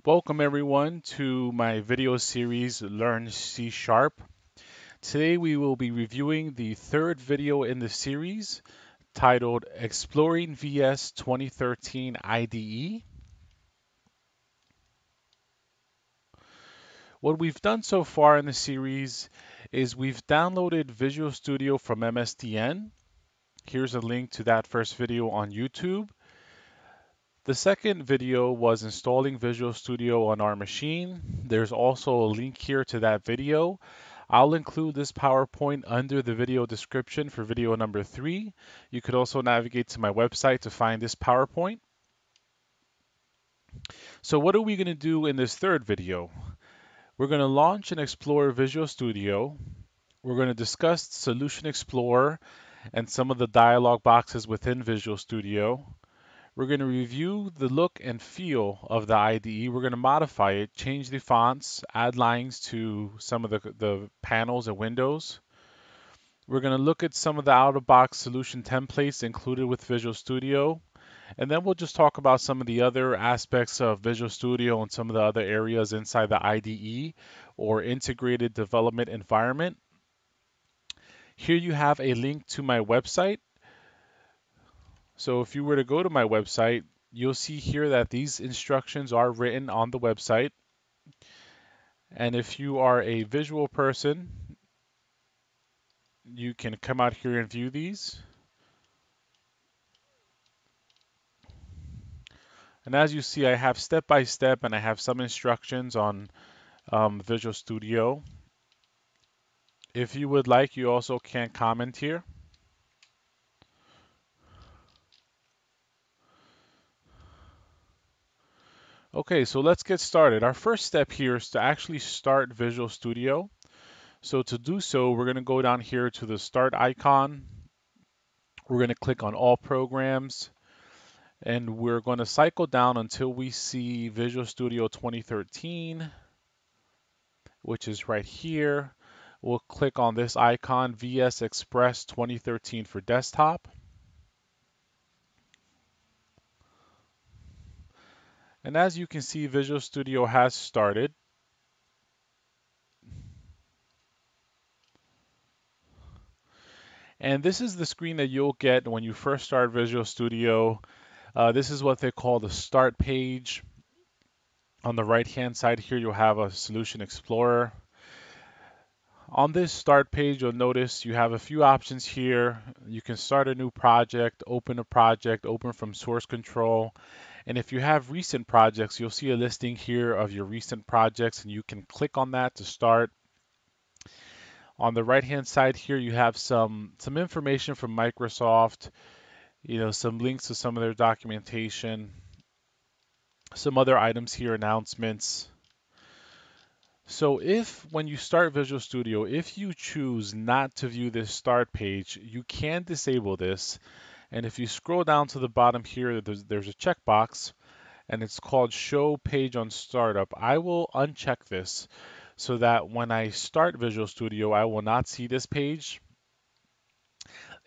Welcome everyone to my video series Learn C Sharp. Today we will be reviewing the third video in the series titled Exploring VS 2013 IDE. What we've done so far in the series is we've downloaded Visual Studio from MSDN. Here's a link to that first video on YouTube. The second video was installing Visual Studio on our machine. There's also a link here to that video. I'll include this PowerPoint under the video description for video number 3. You could also navigate to my website to find this PowerPoint. So what are we going to do in this third video? We're going to launch and explore Visual Studio. We're going to discuss Solution Explorer and some of the dialog boxes within Visual Studio. We're going to review the look and feel of the IDE. We're going to modify it, change the fonts, add lines to some of the panels and windows. We're going to look at some of the out-of-box solution templates included with Visual Studio. And then we'll just talk about some of the other aspects of Visual Studio and some of the other areas inside the IDE or integrated development environment. Here you have a link to my website. So if you were to go to my website, you'll see here that these instructions are written on the website. And if you are a visual person, you can come out here and view these. And as you see, I have step by step and I have some instructions on Visual Studio. If you would like, you also can comment here. Okay, so let's get started. Our first step here is to actually start Visual Studio. So to do so, we're going to go down here to the Start icon. We're going to click on All Programs, and we're going to cycle down until we see Visual Studio 2013, which is right here. We'll click on this icon, VS Express 2013 for desktop. And as you can see, Visual Studio has started. And this is the screen that you'll get when you first start Visual Studio. This is what they call the start page. On the right-hand side here, you'll have a Solution Explorer. On this start page, you'll notice you have a few options here. You can start a new project, open from source control. And if you have recent projects, you'll see a listing here of your recent projects, and you can click on that to start. On the right-hand side here, you have some information from Microsoft, some links to some of their documentation, some other items here, announcements. So when you start Visual Studio, if you choose not to view this start page, you can disable this. And if you scroll down to the bottom here, there's a checkbox, and it's called Show Page on Startup. I will uncheck this so that when I start Visual Studio, I will not see this page.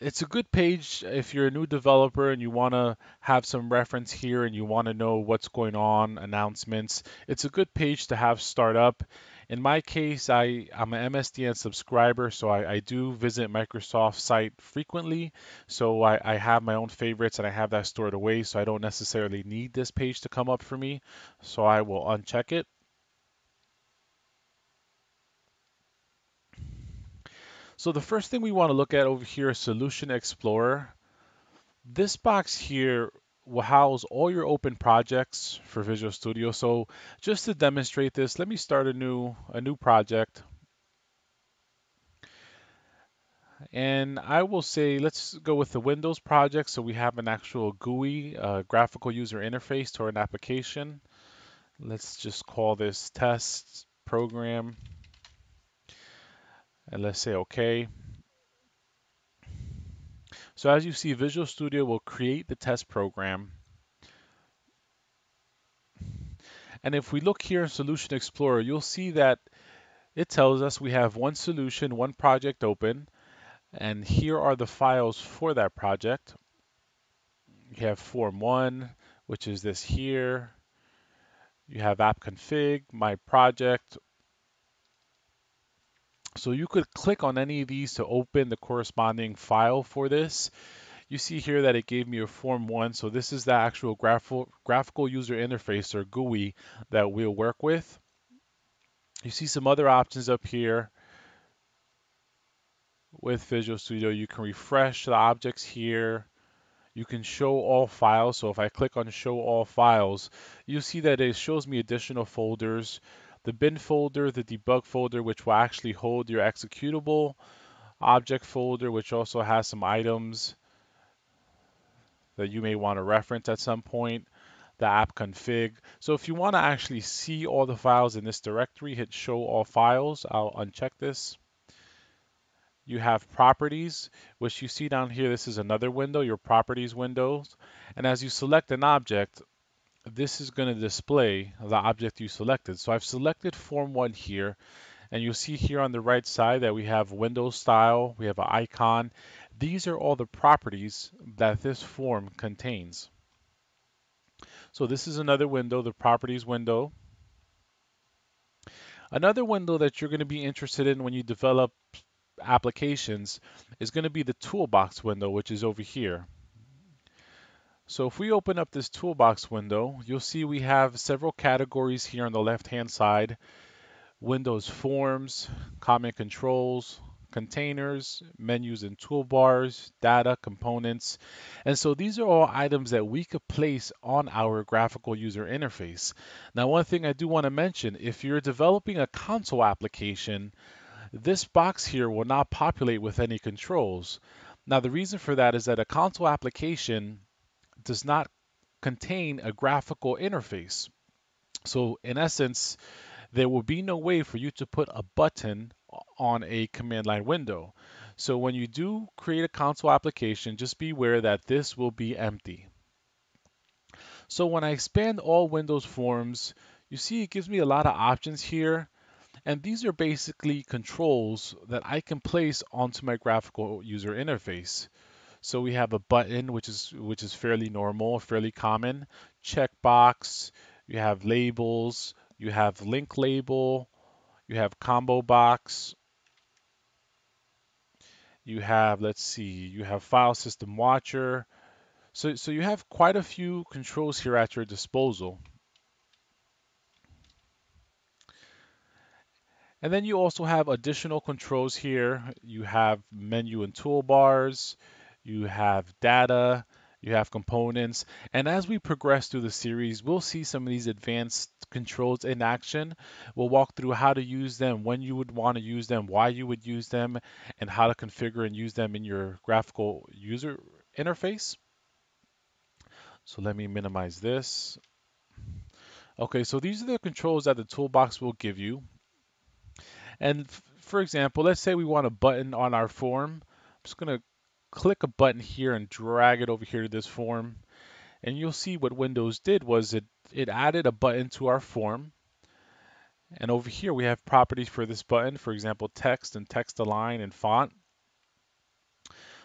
It's a good page if you're a new developer and you want to have some reference here and you want to know what's going on, announcements. It's a good page to have start up. In my case, I'm an MSDN subscriber, so I do visit Microsoft site frequently. So I have my own favorites and I have that stored away, so I don't necessarily need this page to come up for me. So I will uncheck it. So the first thing we want to look at over here is Solution Explorer. This box here will house all your open projects for Visual Studio. So just to demonstrate this, let me start a new project. And I will say, let's go with the Windows project. So we have an actual GUI, graphical user interface to an application. Let's just call this test program. And let's say OK. So as you see, Visual Studio will create the test program. And if we look here in Solution Explorer, you'll see that it tells us we have one solution, one project open, and here are the files for that project. We have Form 1, which is this here. You have app config, my project. So you could click on any of these to open the corresponding file for this. You see here that it gave me a form 1, so this is the actual graphical user interface or GUI that we'll work with. You see some other options up here with Visual Studio. You can refresh the objects here. You can show all files. So if I click on show all files, you see that it shows me additional folders. The bin folder, the debug folder, which will actually hold your executable, object folder, which also has some items that you may want to reference at some point, the app config. So if you want to actually see all the files in this directory, hit show all files. I'll uncheck this. You have properties, which you see down here. This is another window, your properties windows. And as you select an object, this is going to display the object you selected. So I've selected form 1 here, and you'll see here on the right side that we have window style, we have an icon. These are all the properties that this form contains. So this is another window, the properties window. Another window that you're going to be interested in when you develop applications is going to be the Toolbox window, which is over here. So if we open up this Toolbox window, you'll see we have several categories here on the left-hand side. Windows forms, common controls, containers, menus and toolbars, data, components. And so these are all items that we could place on our graphical user interface. Now, one thing I do want to mention, if you're developing a console application, this box here will not populate with any controls. Now, the reason for that is that a console application does not contain a graphical interface. So in essence, there will be no way for you to put a button on a command line window. So when you do create a console application, just be aware that this will be empty. So when I expand all Windows forms, you see it gives me a lot of options here. And these are basically controls that I can place onto my graphical user interface. So we have a button, which is fairly normal, fairly common. Checkbox. You have labels. You have link label. You have combo box. You have, let's see, you have file system watcher. So you have quite a few controls here at your disposal. And then you also have additional controls here. You have menu and toolbars, you have data, you have components. And as we progress through the series, we'll see some of these advanced controls in action. We'll walk through how to use them, when you would want to use them, why you would use them, and how to configure and use them in your graphical user interface. So let me minimize this. Okay, so these are the controls that the toolbox will give you. And for example, let's say we want a button on our form. I'm just going to click a button here and drag it over here to this form. And you'll see what Windows did was it added a button to our form. And over here we have properties for this button, for example, text and text align and font.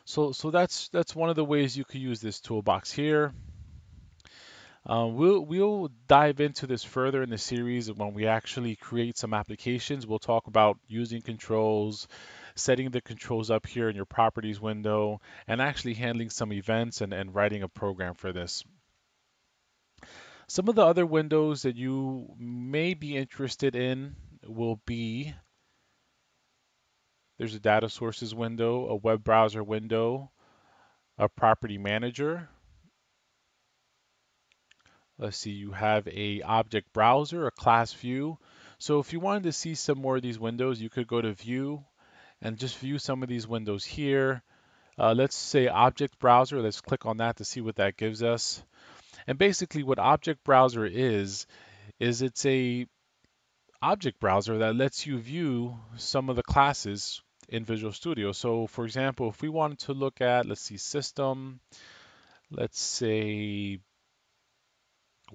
So that's one of the ways you could use this toolbox here. We'll dive into this further in the series when we actually create some applications. We'll talk about using controls, setting the controls up here in your properties window, and actually handling some events and writing a program for this. Some of the other windows that you may be interested in will be there's a data sources window, a web browser window, a property manager. Let's see, you have a object browser, a class view. So if you wanted to see some more of these windows, you could go to view and just view some of these windows here. Let's say object browser. Let's click on that to see what that gives us. And basically what object browser is it's a object browser that lets you view some of the classes in Visual Studio. So for example, if we wanted to look at, let's see, system, let's say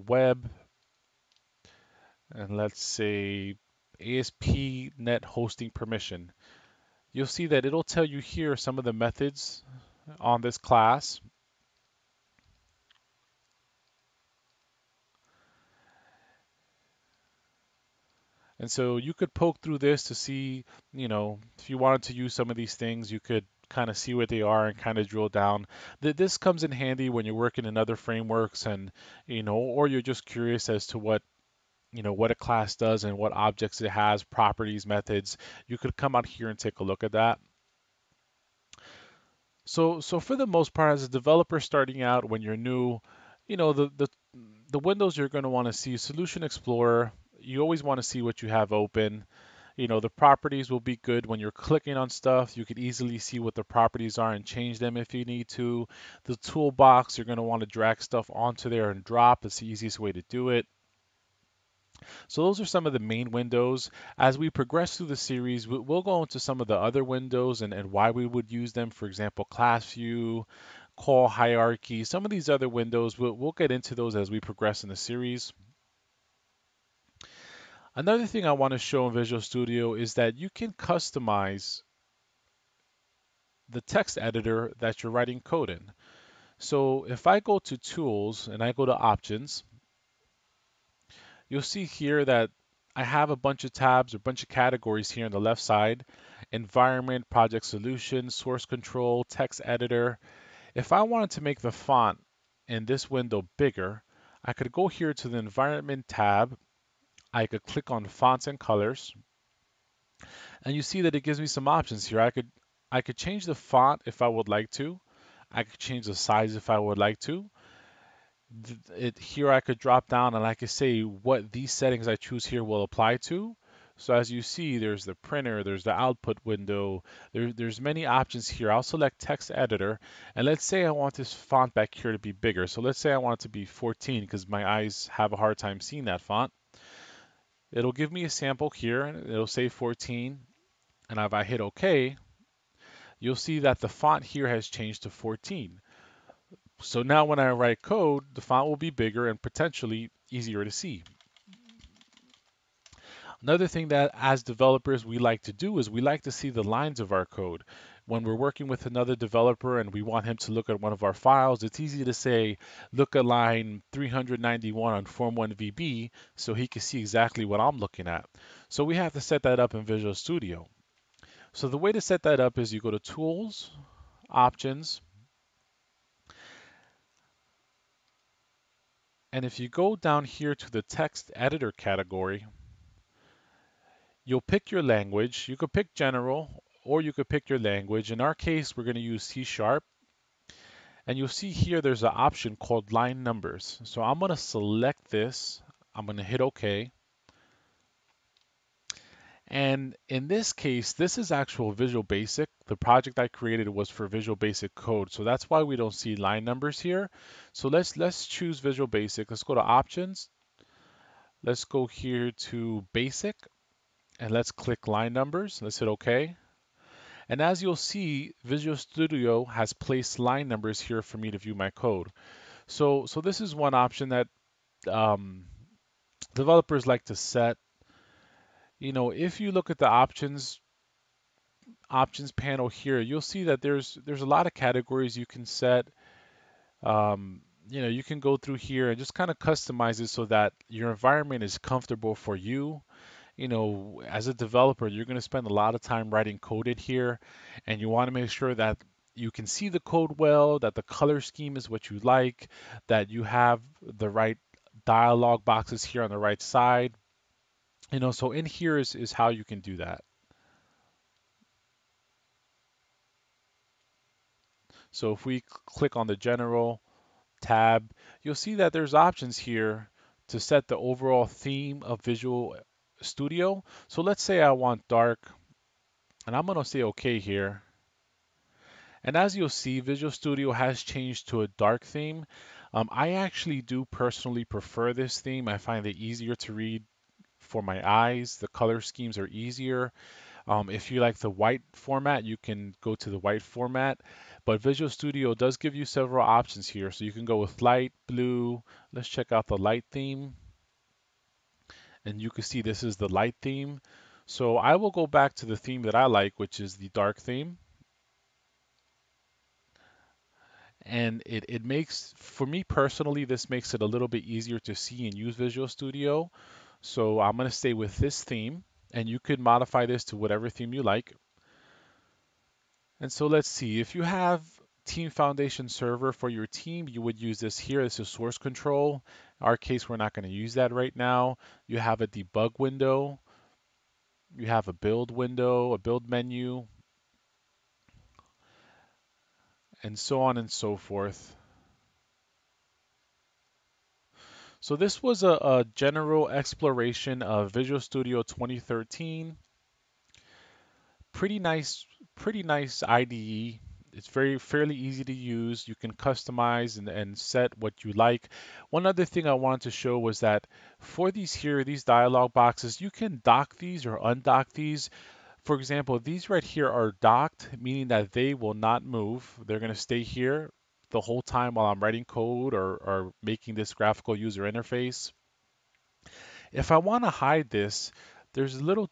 web, and let's say ASP.NET hosting permission. You'll see that it'll tell you here some of the methods on this class. And so you could poke through this to see, if you wanted to use some of these things, you could kind of see what they are and kind of drill down. This comes in handy when you're working in other frameworks and, or you're just curious as to what a class does and what objects it has, properties, methods. You could come out here and take a look at that. So for the most part, as a developer starting out, when you're new, the windows you're going to want to see Solution Explorer. You always want to see what you have open. The properties will be good when you're clicking on stuff. You could easily see what the properties are and change them if you need to. The toolbox, you're going to want to drag stuff onto there and drop. It's the easiest way to do it. So those are some of the main windows. As we progress through the series, we'll go into some of the other windows and why we would use them. For example, class view, call hierarchy, some of these other windows, we'll get into those as we progress in the series. Another thing I want to show in Visual Studio is that you can customize the text editor that you're writing code in. So if I go to Tools and I go to Options, you'll see here that I have a bunch of tabs or a bunch of categories here on the left side: environment, project solution, source control, text editor. If I wanted to make the font in this window bigger, I could go here to the environment tab. I could click on fonts and colors, and you see that it gives me some options here. I could change the font if I would like to. I could change the size if I would like to. Here I could drop down and I could say what these settings I choose here will apply to. So as you see, there's the printer, there's the output window, there's many options here. I'll select text editor, and let's say I want this font back here to be bigger. So let's say I want it to be 14 because my eyes have a hard time seeing that font. It'll give me a sample here, and it'll say 14, and if I hit OK, you'll see that the font here has changed to 14. So now when I write code, the font will be bigger and potentially easier to see. Another thing that as developers we like to do is we like to see the lines of our code. When we're working with another developer and we want him to look at one of our files, it's easy to say, look at line 391 on Form 1 VB so he can see exactly what I'm looking at. So we have to set that up in Visual Studio. So the way to set that up is you go to Tools, Options, and if you go down here to the text editor category, you'll pick your language. You could pick general or you could pick your language. In our case, we're going to use C#. And you'll see here there's an option called line numbers. So I'm going to select this. I'm going to hit OK. And in this case, this is actual Visual Basic. The project I created was for Visual Basic Code. So that's why we don't see line numbers here. So let's choose Visual Basic. Let's go to Options. Let's go here to Basic and let's click line numbers. Let's hit OK. And as you'll see, Visual Studio has placed line numbers here for me to view my code. So this is one option that developers like to set. If you look at the options panel here, you'll see that there's a lot of categories you can set. You can go through here and just kind of customize it so that your environment is comfortable for you. As a developer, you're going to spend a lot of time writing code in here, and you want to make sure that you can see the code well, that the color scheme is what you like, that you have the right dialog boxes here on the right side. So in here is how you can do that. So if we click on the general tab, you'll see that there's options here to set the overall theme of Visual Studio. So let's say I want dark, and I'm going to say OK here. And as you'll see, Visual Studio has changed to a dark theme. I actually do personally prefer this theme. I find it easier to read for my eyes. The color schemes are easier. If you like the white format, you can go to the white format. But Visual Studio does give you several options here. So you can go with light, blue. Let's check out the light theme. And you can see this is the light theme. So I will go back to the theme that I like, which is the dark theme. And it makes, for me personally, this makes it a little bit easier to see and use Visual Studio. So I'm going to stay with this theme, and you could modify this to whatever theme you like. And so let's see, if you have Team Foundation Server for your team, you would use this here. This is source control. In our case, we're not going to use that right now. You have a debug window. You have a build window, a build menu, and so on and so forth. So this was a general exploration of Visual Studio 2013. Pretty nice IDE. It's fairly easy to use. You can customize and set what you like. One other thing I wanted to show was that for these dialog boxes, you can dock these or undock these. For example, these right here are docked, meaning that they will not move. They're going to stay here the whole time while I'm writing code or making this graphical user interface. If I want to hide this, there's a little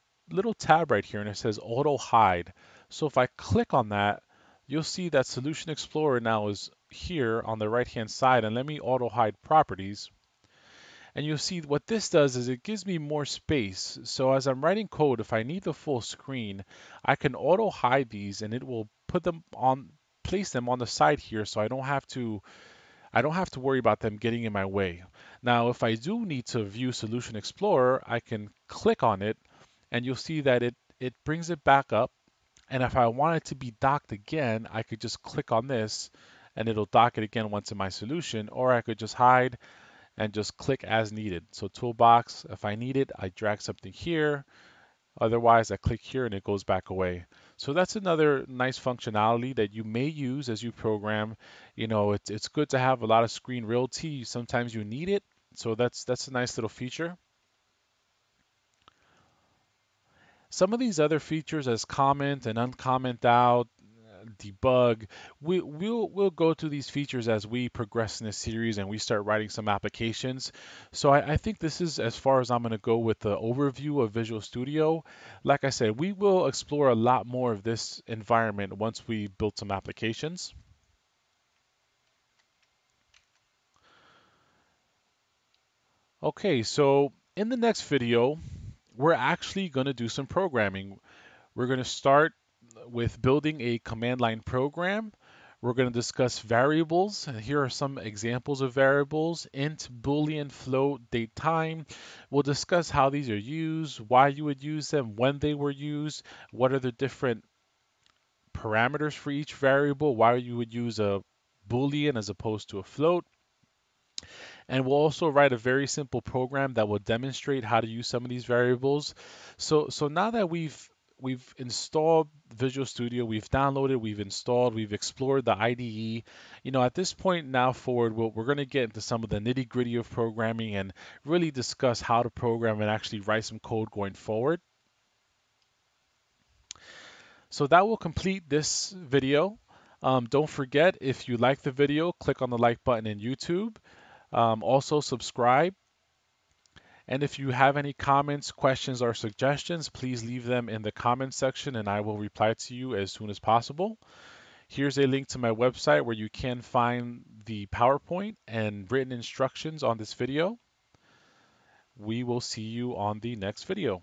tab right here and it says auto hide. So if I click on that, you'll see that Solution Explorer now is here on the right hand side, and let me auto hide properties. And you'll see what this does is it gives me more space. So as I'm writing code, if I need the full screen, I can auto hide these and it will place them on the side here so I don't have to worry about them getting in my way. Now, if I do need to view Solution Explorer, I can click on it and you'll see that it brings it back up. And if I want it to be docked again, I could just click on this and it'll dock it again once in my solution, or I could just hide and just click as needed. So Toolbox, if I need it, I drag something here. Otherwise, I click here and it goes back away. So that's another nice functionality that you may use as you program. You know, it's good to have a lot of screen realty. Sometimes you need it. So that's a nice little feature. Some of these other features as comment and uncomment out, debug, we'll go through these features as we progress in this series and we start writing some applications. So I think this is as far as I'm going to go with the overview of Visual Studio. Like I said, we will explore a lot more of this environment once we build some applications. Okay, so in the next video, we're actually going to do some programming. We're going to start with building a command line program. We're going to discuss variables, and here are some examples of variables: int, boolean, float, date, time. We'll discuss how these are used, why you would use them, when they were used, what are the different parameters for each variable, why you would use a boolean as opposed to a float. And we'll also write a very simple program that will demonstrate how to use some of these variables. So now that we've installed Visual Studio, we've downloaded, we've installed, we've explored the IDE. You know, at this point now forward, we're going to get into some of the nitty gritty of programming and really discuss how to program and actually write some code going forward. So that will complete this video. Don't forget, if you like the video, click on the like button in YouTube. Also subscribe. And if you have any comments, questions, or suggestions, please leave them in the comments section and I will reply to you as soon as possible. Here's a link to my website where you can find the PowerPoint and written instructions on this video. We will see you on the next video.